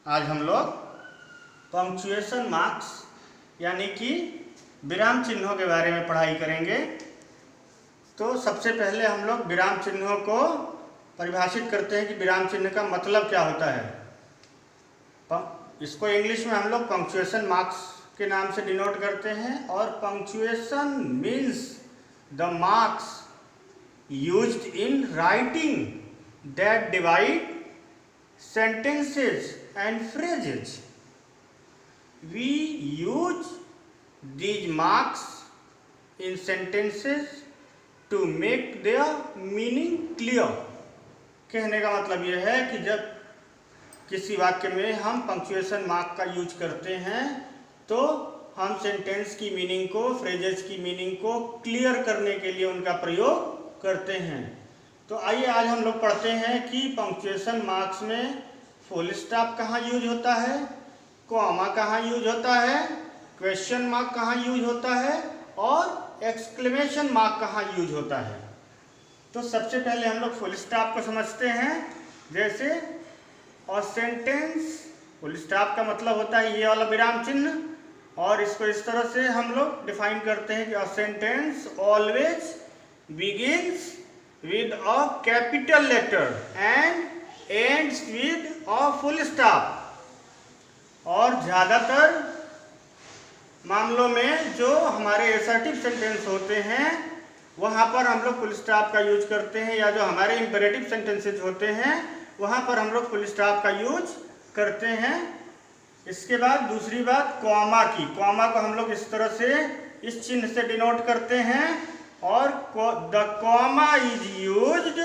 आज हम लोग पंक्चुएशन मार्क्स यानी कि विराम चिन्हों के बारे में पढ़ाई करेंगे। तो सबसे पहले हम लोग विराम चिन्हों को परिभाषित करते हैं कि विराम चिन्ह का मतलब क्या होता है। इसको इंग्लिश में हम लोग पंक्चुएशन मार्क्स के नाम से डिनोट करते हैं। और punctuation means the marks used in writing that divide sentences and phrases. We use these marks in sentences to make their meaning clear. कहने का मतलब यह है कि जब किसी वाक्य में हम पंक्चुएशन मार्क का यूज करते हैं तो हम सेंटेंस की मीनिंग को, फ्रेजेस की मीनिंग को क्लियर करने के लिए उनका प्रयोग करते हैं। तो आइए आज हम लोग पढ़ते हैं कि पंक्चुएशन मार्क्स में फुल स्टॉप कहाँ यूज होता है, कॉमा कहाँ यूज होता है, क्वेश्चन मार्क कहाँ यूज होता है और एक्सक्लेमेशन मार्क कहाँ यूज होता है। तो सबसे पहले हम लोग फुल स्टॉप को समझते हैं। जैसे और सेंटेंस, फुल स्टॉप का मतलब होता है ये वाला विराम चिन्ह, और इसको इस तरह से हम लोग डिफाइन करते हैं कि a sentence always begins with a capital letter and ends with a full stop। और ज़्यादातर मामलों में जो हमारे assertive सेंटेंस होते हैं वहाँ पर हम लोग फुल स्टॉप का यूज करते हैं, या जो हमारे इंपेरेटिव सेंटेंसेज होते हैं वहाँ पर हम लोग फुल स्टॉप का यूज करते हैं। इसके बाद दूसरी बात कॉमा की, कॉमा को हम लोग इस तरह से इस चिन्ह से डिनोट करते हैं। और the comma is used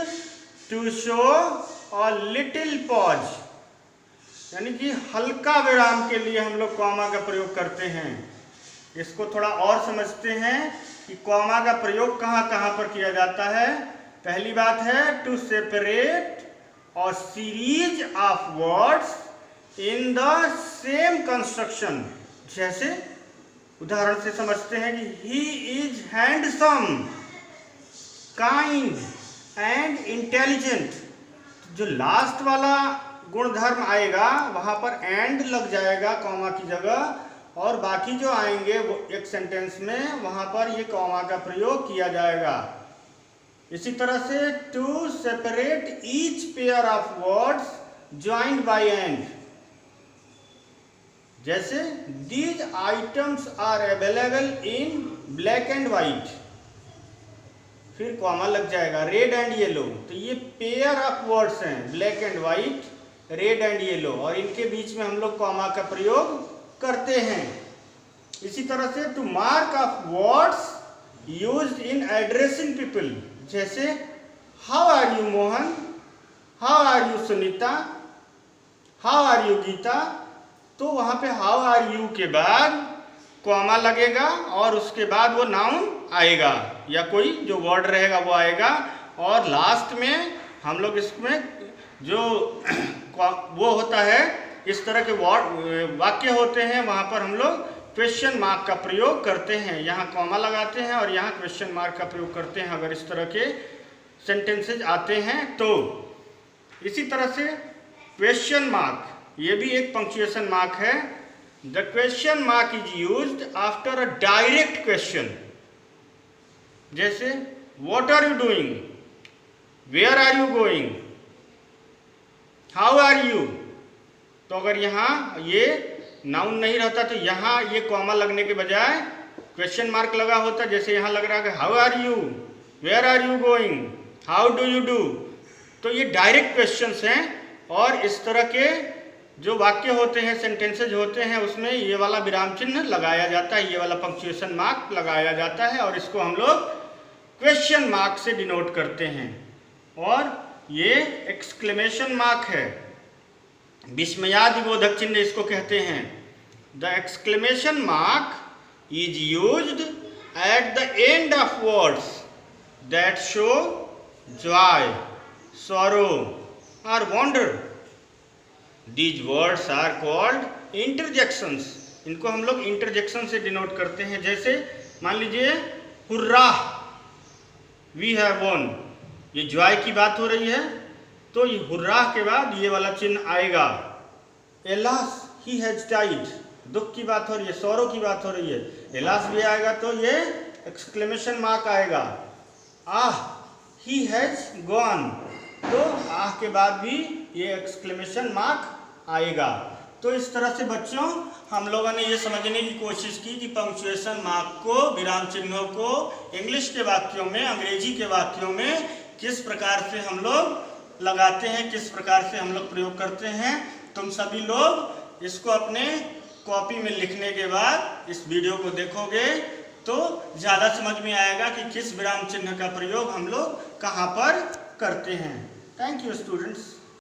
to show a little pause, यानी कि हल्का विराम के लिए हम लोग कॉमा का प्रयोग करते हैं। इसको थोड़ा और समझते हैं कि कॉमा का प्रयोग कहाँ कहाँ पर किया जाता है। पहली बात है to separate a series of words in the same construction. जैसे उदाहरण से समझते हैं कि he is handsome, kind and intelligent. जो लास्ट वाला गुणधर्म आएगा वहां पर एंड लग जाएगा कॉमा की जगह, और बाकी जो आएंगे वो एक सेंटेंस में वहां पर ये कॉमा का प्रयोग किया जाएगा। इसी तरह से to separate each pair of words joined by and. जैसे these items are available in black and white, फिर कॉमा लग जाएगा रेड एंड येलो। तो ये पेयर ऑफ वर्ड्स हैं, black and white, red and yellow, और इनके बीच में हम लोग कॉमा का प्रयोग करते हैं। इसी तरह से to mark of words used in addressing people. जैसे how are you Mohan, how are you Sunita, how are you Geeta. तो वहाँ पे हाउ आर यू के बाद कॉमा लगेगा और उसके बाद वो नाउन आएगा या कोई जो वर्ड रहेगा वो आएगा, और लास्ट में हम लोग इसमें जो वो होता है इस तरह के वर्ड वाक्य होते हैं वहाँ पर हम लोग क्वेश्चन मार्क का प्रयोग करते हैं। यहाँ कॉमा लगाते हैं और यहाँ क्वेश्चन मार्क का प्रयोग करते हैं अगर इस तरह के सेंटेंसेज आते हैं तो। इसी तरह से क्वेश्चन मार्क ये भी एक पंक्चुएशन मार्क है। The question mark is used after a direct question. जैसे what are you doing, where are you going, how are you. तो अगर यहाँ ये नाउन नहीं रहता तो यहाँ ये कॉमा लगने के बजाय क्वेश्चन मार्क लगा होता। जैसे यहाँ लग रहा है how are you, where are you going, how do you do. तो ये डायरेक्ट क्वेश्चंस हैं, और इस तरह के जो वाक्य होते हैं, सेंटेंसेज होते हैं, उसमें ये वाला विराम चिन्ह लगाया जाता है, ये वाला पंक्चुएशन मार्क लगाया जाता है, और इसको हम लोग क्वेश्चन मार्क से डिनोट करते हैं। और ये एक्सक्लेमेशन मार्क है, विस्मयादिबोधक चिन्ह इसको कहते हैं। The exclamation mark is used at the end of words that show Joy, sorrow और wonder. These words are called interjections। इनको हम लोग इंटरजेक्शन से डिनोट करते हैं। जैसे मान लीजिए हुर्रा, वी हैव वॉन, ये जॉय की बात हो रही है तो ये हुर्रा के बाद ये वाला चिन्ह आएगा। एलास ही हैज डाइड, दुख की बात हो रही है, सौरो की बात हो रही है, एलास भी आएगा तो ये एक्सक्लेमेशन मार्क आएगा। आह ही हैज गॉन, तो आह के बाद भी ये एक्सक्लेमेशन मार्क आएगा। तो इस तरह से बच्चों हम लोगों ने ये समझने की कोशिश की कि पंक्चुएशन मार्क को, विराम चिन्हों को इंग्लिश के वाक्यों में, अंग्रेजी के वाक्यों में किस प्रकार से हम लोग लगाते हैं, किस प्रकार से हम लोग प्रयोग करते हैं। तुम सभी लोग इसको अपने कॉपी में लिखने के बाद इस वीडियो को देखोगे तो ज़्यादा समझ में आएगा कि किस विराम चिन्ह का प्रयोग हम लोग कहाँ पर करते हैं। Thank you students.